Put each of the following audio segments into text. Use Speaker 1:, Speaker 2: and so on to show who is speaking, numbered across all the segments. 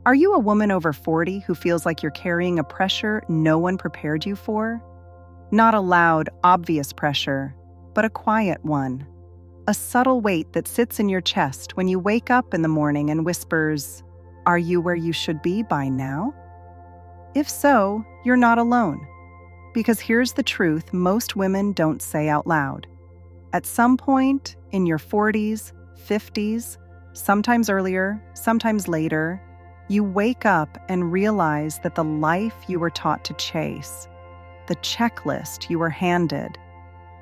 Speaker 1: Are you a woman over 40 who feels like you're carrying a pressure no one prepared you for? Not a loud, obvious pressure, but a quiet one. A subtle weight that sits in your chest when you wake up in the morning and whispers, "Are you where you should be by now?" If so, you're not alone. Because here's the truth most women don't say out loud. At some point in your 40s, 50s, sometimes earlier, sometimes later, you wake up and realize that the life you were taught to chase, the checklist you were handed,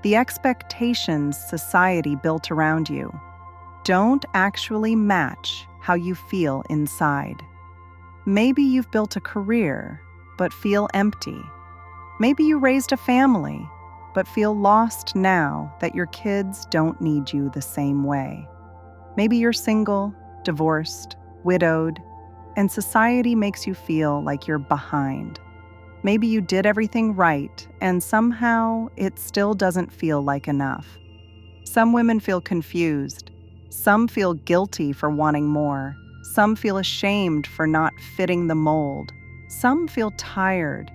Speaker 1: the expectations society built around you, don't actually match how you feel inside. Maybe you've built a career, but feel empty. Maybe you raised a family, but feel lost now that your kids don't need you the same way. Maybe you're single, divorced, widowed, and society makes you feel like you're behind. Maybe you did everything right, and somehow it still doesn't feel like enough. Some women feel confused. Some feel guilty for wanting more. Some feel ashamed for not fitting the mold. Some feel tired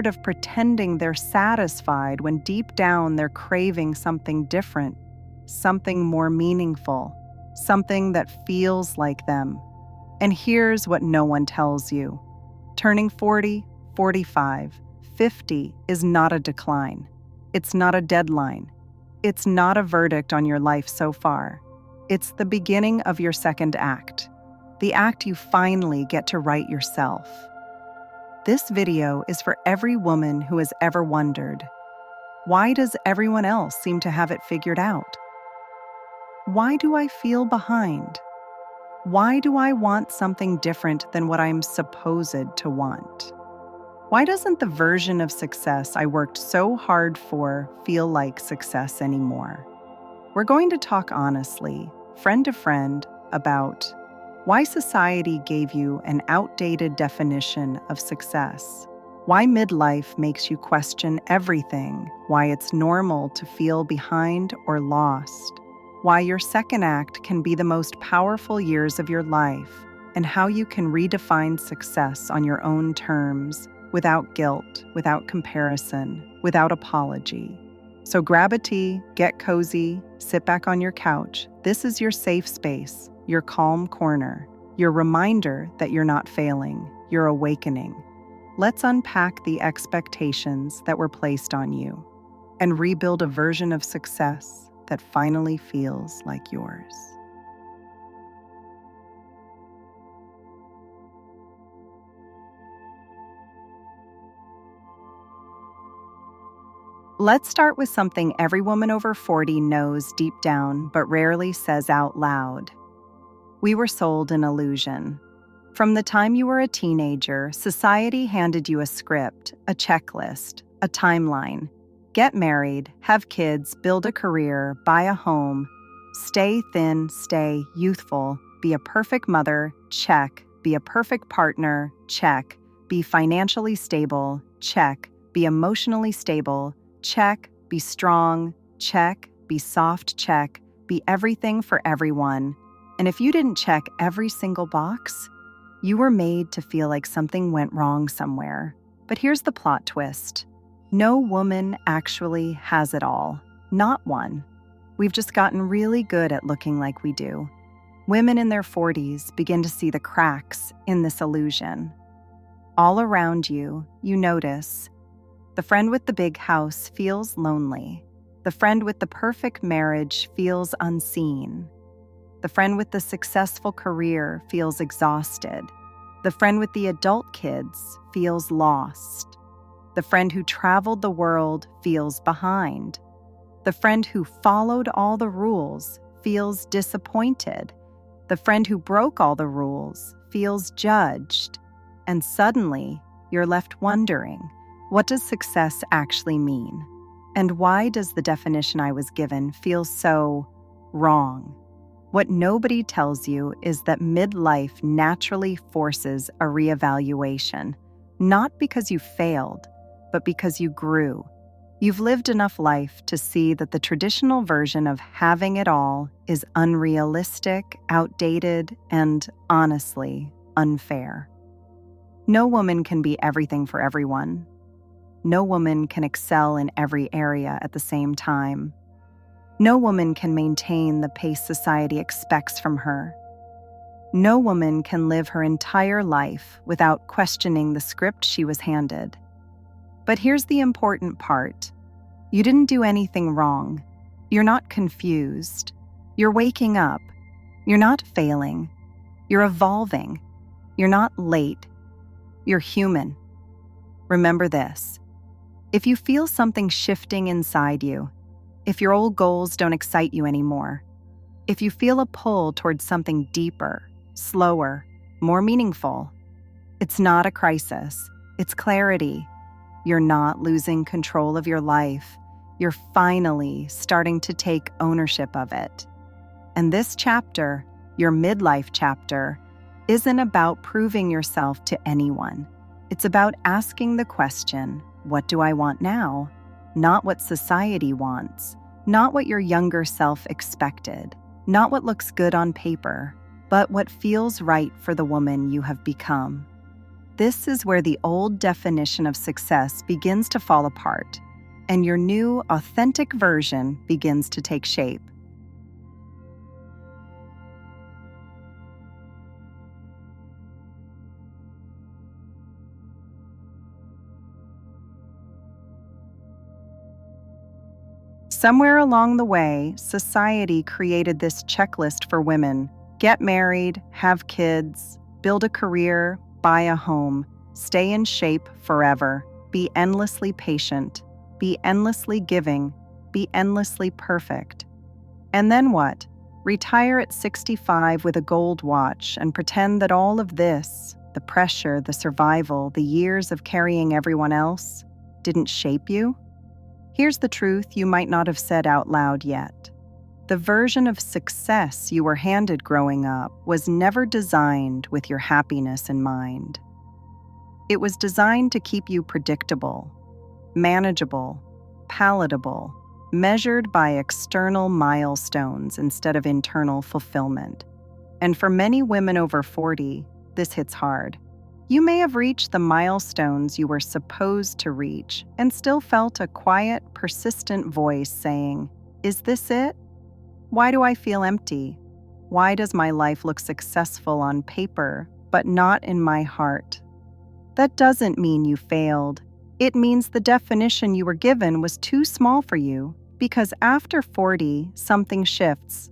Speaker 1: of pretending they're satisfied when deep down they're craving something different, something more meaningful, something that feels like them. And here's what no one tells you. Turning 40, 45, 50 is not a decline. It's not a deadline. It's not a verdict on your life so far. It's the beginning of your second act, the act you finally get to write yourself. This video is for every woman who has ever wondered, why does everyone else seem to have it figured out? Why do I feel behind? Why do I want something different than what I'm supposed to want? Why doesn't the version of success I worked so hard for feel like success anymore? We're going to talk honestly, friend to friend, about why society gave you an outdated definition of success, why midlife makes you question everything, why it's normal to feel behind or lost, why your second act can be the most powerful years of your life, and how you can redefine success on your own terms, without guilt, without comparison, without apology. So grab a tea, get cozy, sit back on your couch. This is your safe space, your calm corner, your reminder that you're not failing, you're awakening. Let's unpack the expectations that were placed on you and rebuild a version of success that finally feels like yours. Let's start with something every woman over 40 knows deep down but rarely says out loud. We were sold an illusion. From the time you were a teenager, society handed you a script, a checklist, a timeline. Get married, have kids, build a career, buy a home, stay thin, stay youthful, be a perfect mother, check, be a perfect partner, check, be financially stable, check, be emotionally stable, check, be strong, check, be soft, check, be everything for everyone. And if you didn't check every single box, you were made to feel like something went wrong somewhere. But here's the plot twist. No woman actually has it all. Not one. We've just gotten really good at looking like we do. Women in their 40s begin to see the cracks in this illusion. All around you, you notice the friend with the big house feels lonely. The friend with the perfect marriage feels unseen. The friend with the successful career feels exhausted. The friend with the adult kids feels lost. The friend who traveled the world feels behind. The friend who followed all the rules feels disappointed. The friend who broke all the rules feels judged. And suddenly, you're left wondering, what does success actually mean? And why does the definition I was given feel so wrong? What nobody tells you is that midlife naturally forces a reevaluation, not because you failed, but because you grew. You've lived enough life to see that the traditional version of having it all is unrealistic, outdated, and honestly, unfair. No woman can be everything for everyone. No woman can excel in every area at the same time. No woman can maintain the pace society expects from her. No woman can live her entire life without questioning the script she was handed. But here's the important part. You didn't do anything wrong. You're not confused. You're waking up. You're not failing. You're evolving. You're not late. You're human. Remember this. If you feel something shifting inside you, if your old goals don't excite you anymore, if you feel a pull towards something deeper, slower, more meaningful, it's not a crisis. It's clarity. You're not losing control of your life. You're finally starting to take ownership of it. And this chapter, your midlife chapter, isn't about proving yourself to anyone. It's about asking the question, what do I want now? Not what society wants, not what your younger self expected, not what looks good on paper, but what feels right for the woman you have become. This is where the old definition of success begins to fall apart, and your new, authentic version begins to take shape. Somewhere along the way, society created this checklist for women. Get married, have kids, build a career, buy a home, stay in shape forever, be endlessly patient, be endlessly giving, be endlessly perfect. And then what? Retire at 65 with a gold watch and pretend that all of this, the pressure, the survival, the years of carrying everyone else, didn't shape you? Here's the truth you might not have said out loud yet. The version of success you were handed growing up was never designed with your happiness in mind. It was designed to keep you predictable, manageable, palatable, measured by external milestones instead of internal fulfillment. And for many women over 40, this hits hard. You may have reached the milestones you were supposed to reach and still felt a quiet, persistent voice saying, "Is this it? Why do I feel empty? Why does my life look successful on paper, but not in my heart?" That doesn't mean you failed. It means the definition you were given was too small for you, because after 40, something shifts.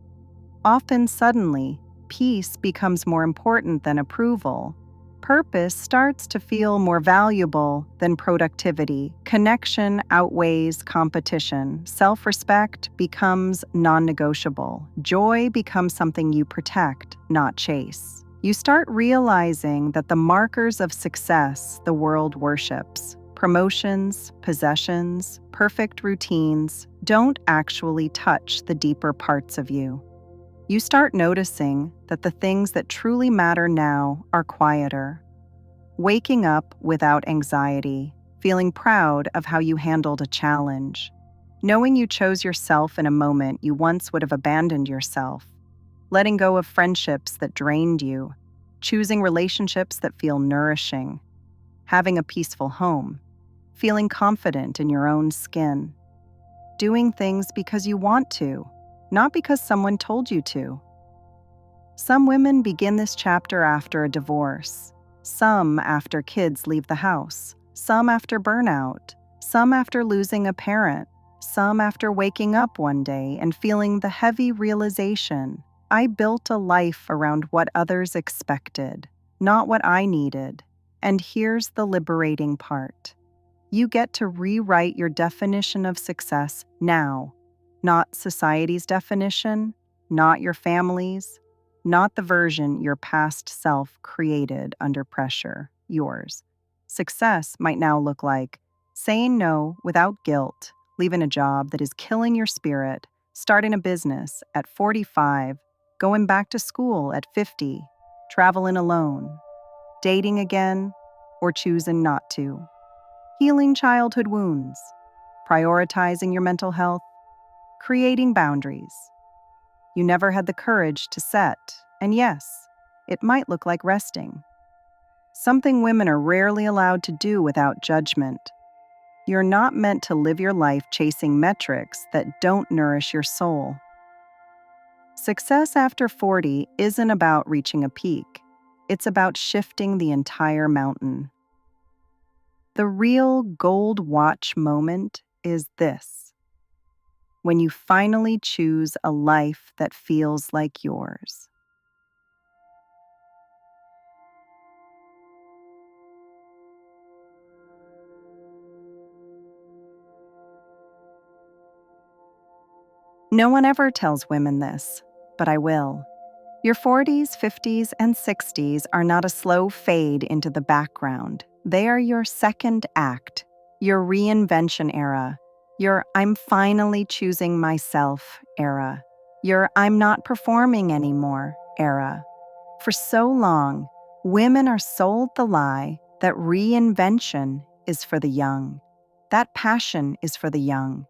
Speaker 1: Often suddenly, peace becomes more important than approval. Purpose starts to feel more valuable than productivity. Connection outweighs competition. Self-respect becomes non-negotiable. Joy becomes something you protect, not chase. You start realizing that the markers of success the world worships, promotions, possessions, perfect routines, don't actually touch the deeper parts of you. You start noticing that the things that truly matter now are quieter. Waking up without anxiety, feeling proud of how you handled a challenge, knowing you chose yourself in a moment you once would have abandoned yourself, letting go of friendships that drained you, choosing relationships that feel nourishing, having a peaceful home, feeling confident in your own skin, doing things because you want to, not because someone told you to. Some women begin this chapter after a divorce, some after kids leave the house, some after burnout, some after losing a parent, some after waking up one day and feeling the heavy realization, I built a life around what others expected, not what I needed. And here's the liberating part. You get to rewrite your definition of success now. Not society's definition, not your family's, not the version your past self created under pressure, yours. Success might now look like saying no without guilt, leaving a job that is killing your spirit, starting a business at 45, going back to school at 50, traveling alone, dating again, or choosing not to, healing childhood wounds, prioritizing your mental health, creating boundaries you never had the courage to set. And yes, it might look like resting, something women are rarely allowed to do without judgment. You're not meant to live your life chasing metrics that don't nourish your soul. Success after 40 isn't about reaching a peak. It's about shifting the entire mountain. The real gold watch moment is this: when you finally choose a life that feels like yours. No one ever tells women this, but I will. Your 40s, 50s, and 60s are not a slow fade into the background. They are your second act, your reinvention era, your "I'm finally choosing myself" era, your "I'm not performing anymore" era. For so long, women are sold the lie that reinvention is for the young, that passion is for the young,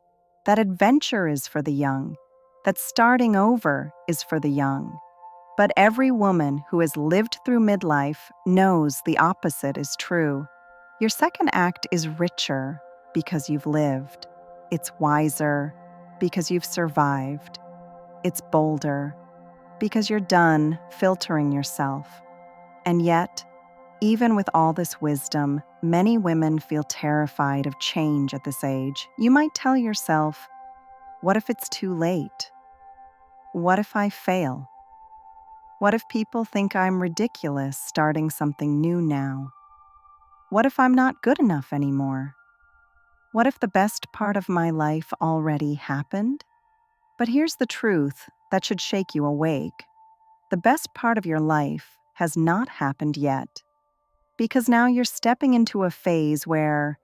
Speaker 1: that adventure is for the young, that starting over is for the young. But every woman who has lived through midlife knows the opposite is true. Your second act is richer because you've lived. It's wiser because you've survived. It's bolder because you're done filtering yourself. And yet, even with all this wisdom, many women feel terrified of change at this age. You might tell yourself, what if it's too late? What if I fail? What if people think I'm ridiculous starting something new now? What if I'm not good enough anymore? What if the best part of my life already happened? But here's the truth that should shake you awake. The best part of your life has not happened yet, because now you're stepping into a phase where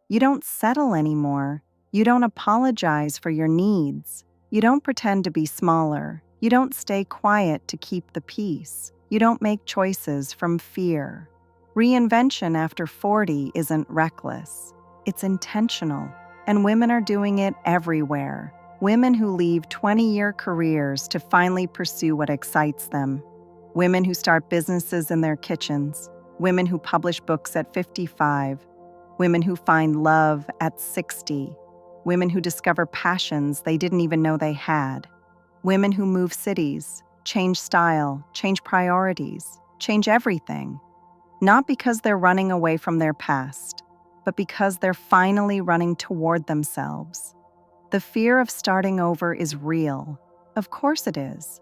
Speaker 1: you don't settle anymore. You don't apologize for your needs. You don't pretend to be smaller. You don't stay quiet to keep the peace. You don't make choices from fear. Reinvention after 40 isn't reckless. It's intentional, and women are doing it everywhere. Women who leave 20-year careers to finally pursue what excites them. Women who start businesses in their kitchens. Women who publish books at 55. Women who find love at 60. Women who discover passions they didn't even know they had. Women who move cities, change style, change priorities, change everything. Not because they're running away from their past, but because they're finally running toward themselves. The fear of starting over is real. Of course it is.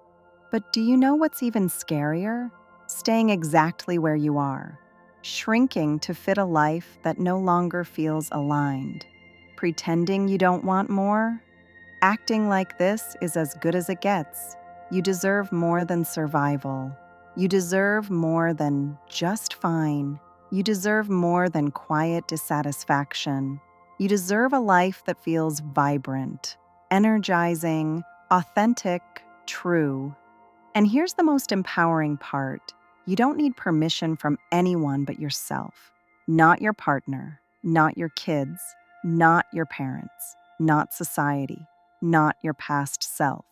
Speaker 1: But do you know what's even scarier? Staying exactly where you are. Shrinking to fit a life that no longer feels aligned. Pretending you don't want more? Acting like this is as good as it gets. You deserve more than survival. You deserve more than just fine. You deserve more than quiet dissatisfaction. You deserve a life that feels vibrant, energizing, authentic, true. And here's the most empowering part. You don't need permission from anyone but yourself. Not your partner, not your kids, not your parents, not society, not your past self.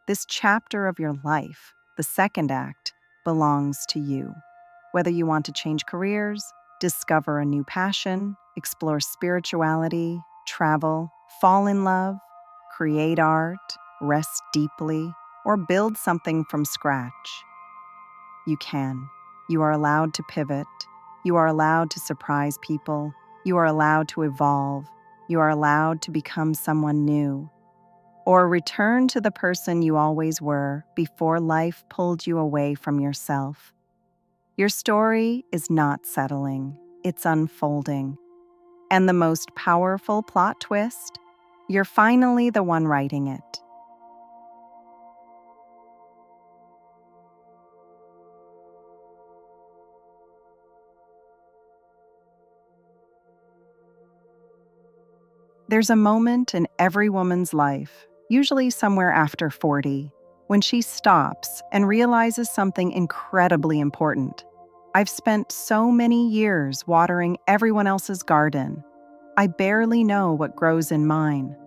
Speaker 1: This chapter of your life, the second act, belongs to you. Whether you want to change careers, discover a new passion, explore spirituality, travel, fall in love, create art, rest deeply, or build something from scratch, you can. You are allowed to pivot. You are allowed to surprise people. You are allowed to evolve. You are allowed to become someone new. Or return to the person you always were before life pulled you away from yourself. Your story is not settling, it's unfolding. And the most powerful plot twist? You're finally the one writing it. There's a moment in every woman's life, usually somewhere after 40, when she stops and realizes something incredibly important. I've spent so many years watering everyone else's garden. I barely know what grows in mine.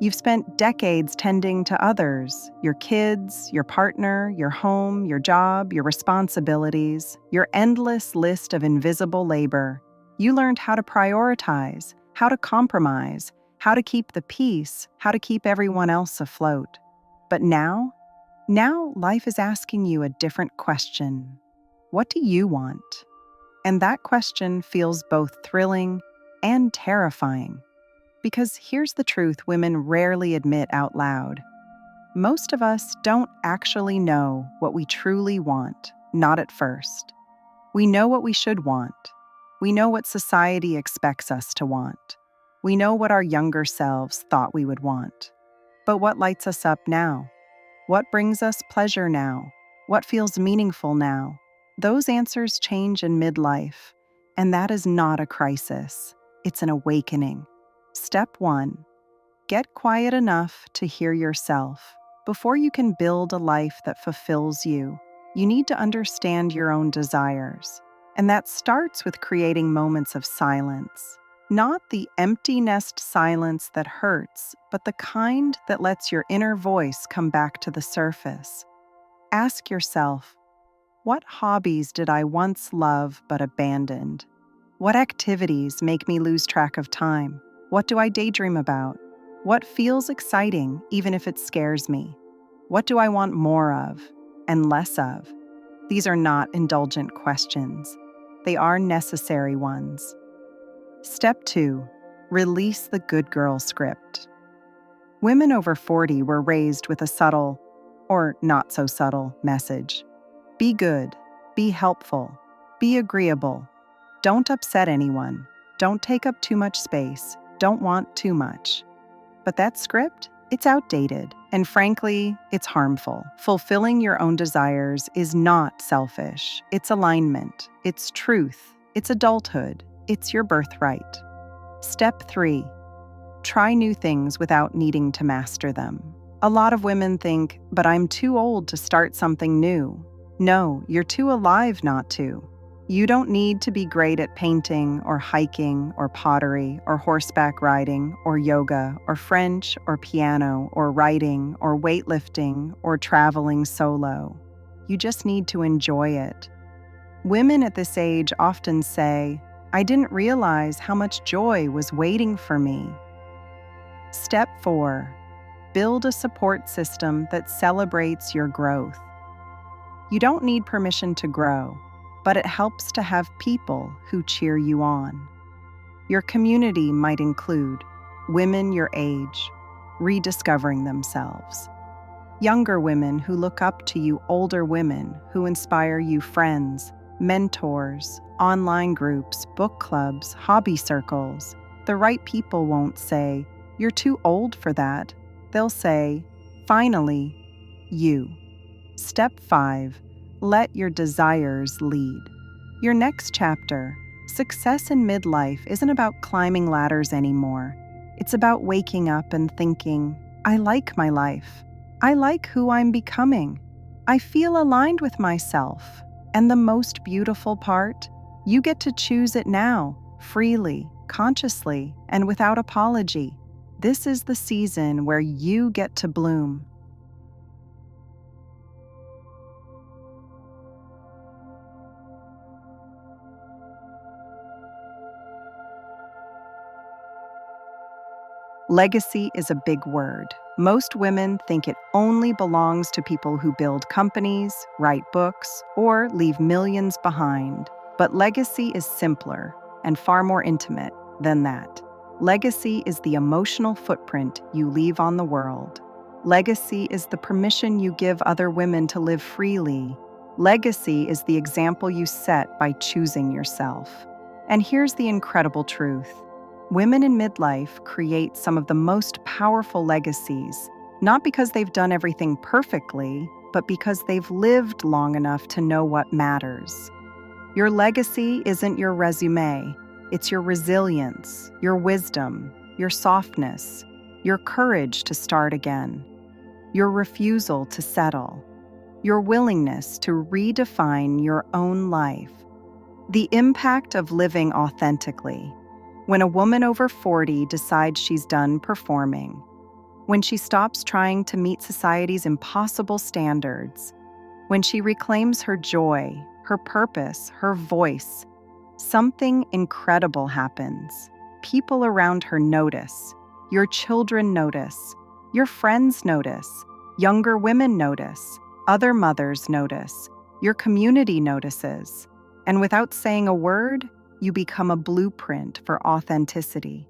Speaker 1: You've spent decades tending to others, your kids, your partner, your home, your job, your responsibilities, your endless list of invisible labor. You learned how to prioritize, how to compromise, how to keep the peace, how to keep everyone else afloat. But now life is asking you a different question. What do you want? And that question feels both thrilling and terrifying. Because here's the truth women rarely admit out loud. Most of us don't actually know what we truly want, not at first. We know what we should want. We know what society expects us to want. We know what our younger selves thought we would want. But what lights us up now? What brings us pleasure now? What feels meaningful now? Those answers change in midlife, and that is not a crisis. It's an awakening. Step 1. Get quiet enough to hear yourself. Before you can build a life that fulfills you, you need to understand your own desires. And that starts with creating moments of silence. Not the empty nest silence that hurts, but the kind that lets your inner voice come back to the surface. Ask yourself, what hobbies did I once love but abandoned? What activities make me lose track of time? What do I daydream about? What feels exciting even if it scares me? What do I want more of and less of? These are not indulgent questions. They are necessary ones. Step 2. Release the good girl script. Women over 40 were raised with a subtle, or not so subtle, message. Be good, be helpful, be agreeable. Don't upset anyone. Don't take up too much space. Don't want too much. But that script, it's outdated, and frankly, it's harmful. Fulfilling your own desires is not selfish. It's alignment. It's truth. It's adulthood. It's your birthright. Step 3. Try new things without needing to master them. A lot of women think, but I'm too old to start something new. No, you're too alive not to. You don't need to be great at painting or hiking or pottery or horseback riding or yoga or French or piano or writing or weightlifting or traveling solo. You just need to enjoy it. Women at this age often say, I didn't realize how much joy was waiting for me. Step 4. Build a support system that celebrates your growth. You don't need permission to grow, but it helps to have people who cheer you on. Your community might include women your age, rediscovering themselves, younger women who look up to you, older women who inspire you, friends, mentors, online groups, book clubs, hobby circles. The right people won't say, "You're too old for that." They'll say, "Finally, you." Step 5. Let your desires lead. Your next chapter, success in midlife, isn't about climbing ladders anymore. It's about waking up and thinking, I like my life. I like who I'm becoming. I feel aligned with myself. And the most beautiful part, you get to choose it now, freely, consciously, and without apology. This is the season where you get to bloom. Legacy is a big word. Most women think it only belongs to people who build companies, write books, or leave millions behind. But legacy is simpler and far more intimate than that. Legacy is the emotional footprint you leave on the world. Legacy is the permission you give other women to live freely. Legacy is the example you set by choosing yourself. And here's the incredible truth. Women in midlife create some of the most powerful legacies, not because they've done everything perfectly, but because they've lived long enough to know what matters. Your legacy isn't your resume. It's your resilience, your wisdom, your softness, your courage to start again, your refusal to settle, your willingness to redefine your own life. The impact of living authentically. When a woman over 40 decides she's done performing, when she stops trying to meet society's impossible standards, when she reclaims her joy, her purpose, her voice, something incredible happens. People around her notice. Your children notice. Your friends notice. Younger women notice. Other mothers notice. Your community notices. And without saying a word, you become a blueprint for authenticity.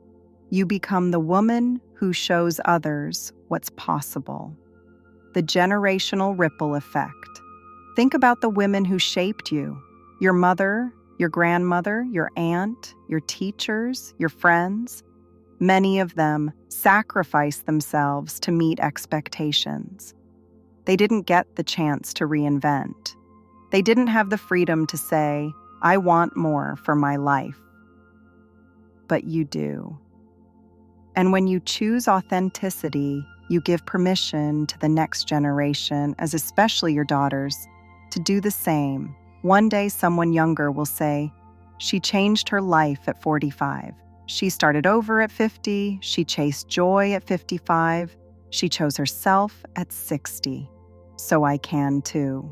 Speaker 1: You become the woman who shows others what's possible. The generational ripple effect. Think about the women who shaped you. Your mother, your grandmother, your aunt, your teachers, your friends. Many of them sacrificed themselves to meet expectations. They didn't get the chance to reinvent. They didn't have the freedom to say, "I want more for my life." But you do. And when you choose authenticity, you give permission to the next generation, as especially your daughters, to do the same. One day, someone younger will say, "She changed her life at 45. She started over at 50. She chased joy at 55. She chose herself at 60. So I can too."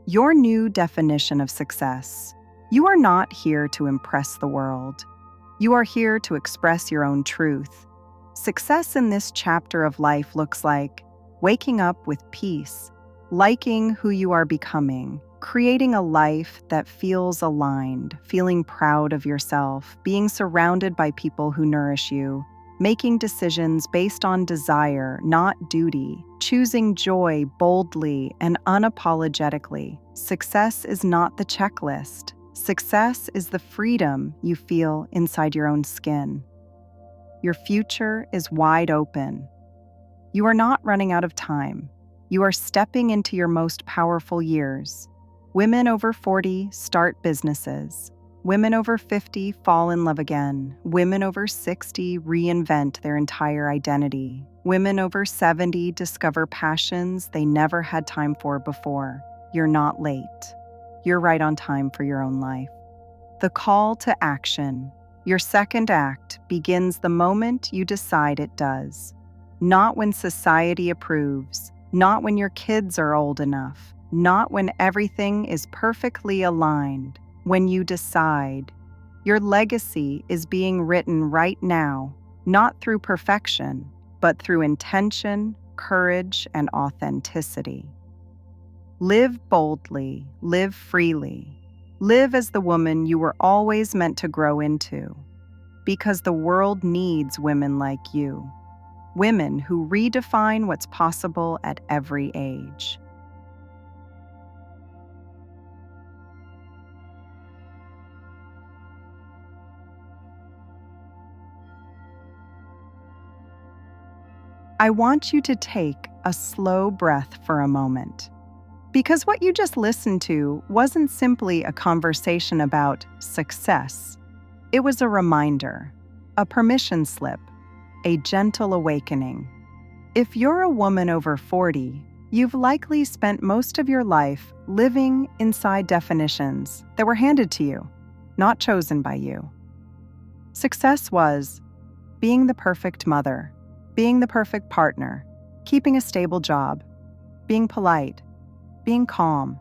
Speaker 1: Your new definition of success. You are not here to impress the world. You are here to express your own truth. Success in this chapter of life looks like waking up with peace, liking who you are becoming, creating a life that feels aligned, feeling proud of yourself, being surrounded by people who nourish you, making decisions based on desire, not duty, choosing joy boldly and unapologetically. Success is not the checklist. Success is the freedom you feel inside your own skin. Your future is wide open. You are not running out of time. You are stepping into your most powerful years. Women over 40 start businesses. Women over 50 fall in love again. Women over 60 reinvent their entire identity. Women over 70 discover passions they never had time for before. You're not late. You're right on time for your own life. The call to action. Your second act begins the moment you decide it does. Not when society approves. Not when your kids are old enough. Not when everything is perfectly aligned. When you decide. Your legacy is being written right now, not through perfection, but through intention, courage, and authenticity. Live boldly, live freely. Live as the woman you were always meant to grow into. Because the world needs women like you. Women who redefine what's possible at every age. I want you to take a slow breath for a moment. Because what you just listened to wasn't simply a conversation about success. It was a reminder, a permission slip, a gentle awakening. If you're a woman over 40, you've likely spent most of your life living inside definitions that were handed to you, not chosen by you. Success was being the perfect mother, being the perfect partner, keeping a stable job, being polite, being calm,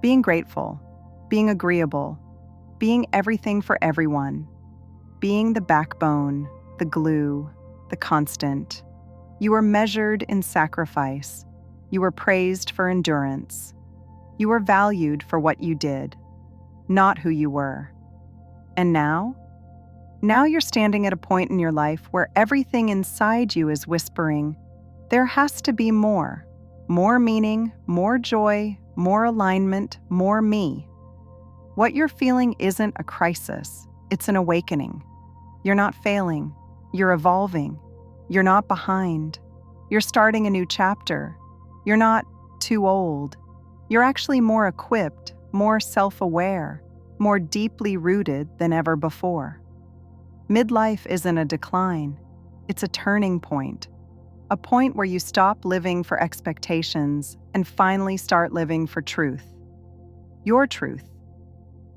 Speaker 1: being grateful, being agreeable, being everything for everyone, being the backbone, the glue, the constant. You were measured in sacrifice. You were praised for endurance. You were valued for what you did, not who you were. And now? Now you're standing at a point in your life where everything inside you is whispering, there has to be more. More meaning, more joy, more alignment, more me. What you're feeling isn't a crisis, it's an awakening. You're not failing, you're evolving. You're not behind. You're starting a new chapter. You're not too old. You're actually more equipped, more self-aware, more deeply rooted than ever before. Midlife isn't a decline, it's a turning point. A point where you stop living for expectations and finally start living for truth. Your truth.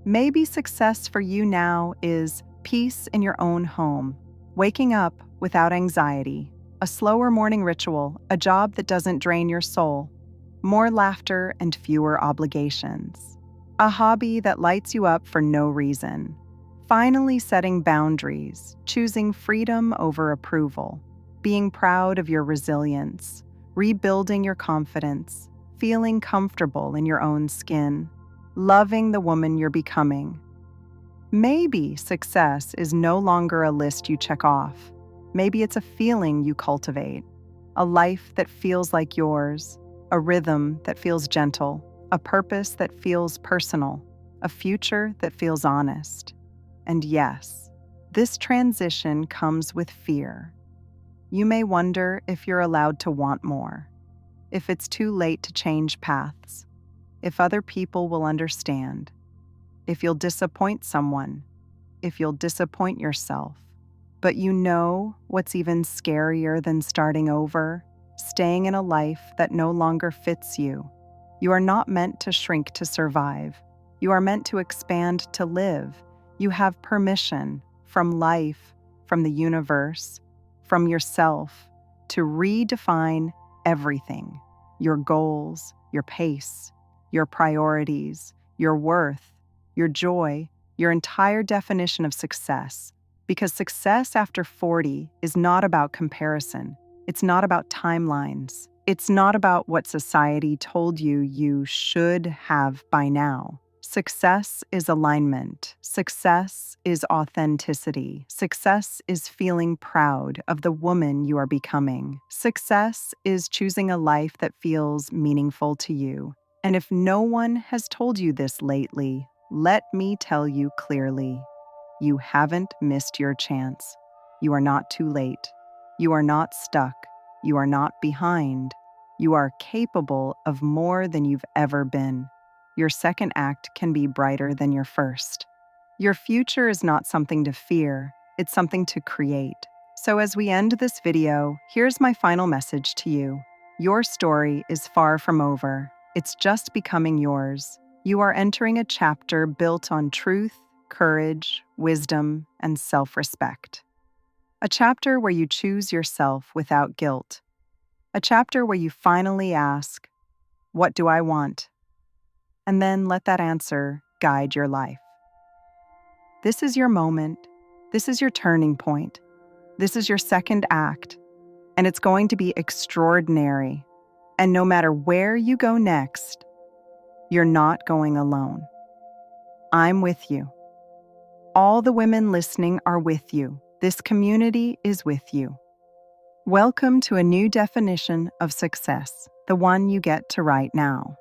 Speaker 1: Maybe success for you now is peace in your own home, waking up without anxiety, A slower morning ritual, a job that doesn't drain your soul, more laughter and fewer obligations. A hobby that lights you up for no reason. Finally setting boundaries, choosing freedom over approval, being proud of your resilience, rebuilding your confidence, feeling comfortable in your own skin, loving the woman you're becoming. Maybe success is no longer a list you check off. Maybe it's a feeling you cultivate, a life that feels like yours, a rhythm that feels gentle, a purpose that feels personal, a future that feels honest. And yes, this transition comes with fear. You may wonder if you're allowed to want more, if it's too late to change paths, if other people will understand, if you'll disappoint someone, if you'll disappoint yourself. But you know what's even scarier than starting over? Staying in a life that no longer fits you. You are not meant to shrink to survive. You are meant to expand to live. You have permission from life, from the universe, from yourself to redefine everything. Your goals, your pace, your priorities, your worth, your joy, your entire definition of success. Because success after 40 is not about comparison. It's not about timelines. It's not about what society told you you should have by now. Success is alignment. Success is authenticity. Success is feeling proud of the woman you are becoming. Success is choosing a life that feels meaningful to you. And if no one has told you this lately, let me tell you clearly. You haven't missed your chance. You are not too late. You are not stuck. You are not behind. You are capable of more than you've ever been. Your second act can be brighter than your first. Your future is not something to fear. It's something to create. So as we end this video, here's my final message to you. Your story is far from over. It's just becoming yours. You are entering a chapter built on truth, courage, wisdom, and self-respect. A chapter where you choose yourself without guilt. A chapter where you finally ask, "What do I want?" And then let that answer guide your life. This is your moment. This is your turning point. This is your second act, and it's going to be extraordinary. And no matter where you go next, you're not going alone. I'm with you. All the women listening are with you. This community is with you. Welcome to a new definition of success, the one you get to right now.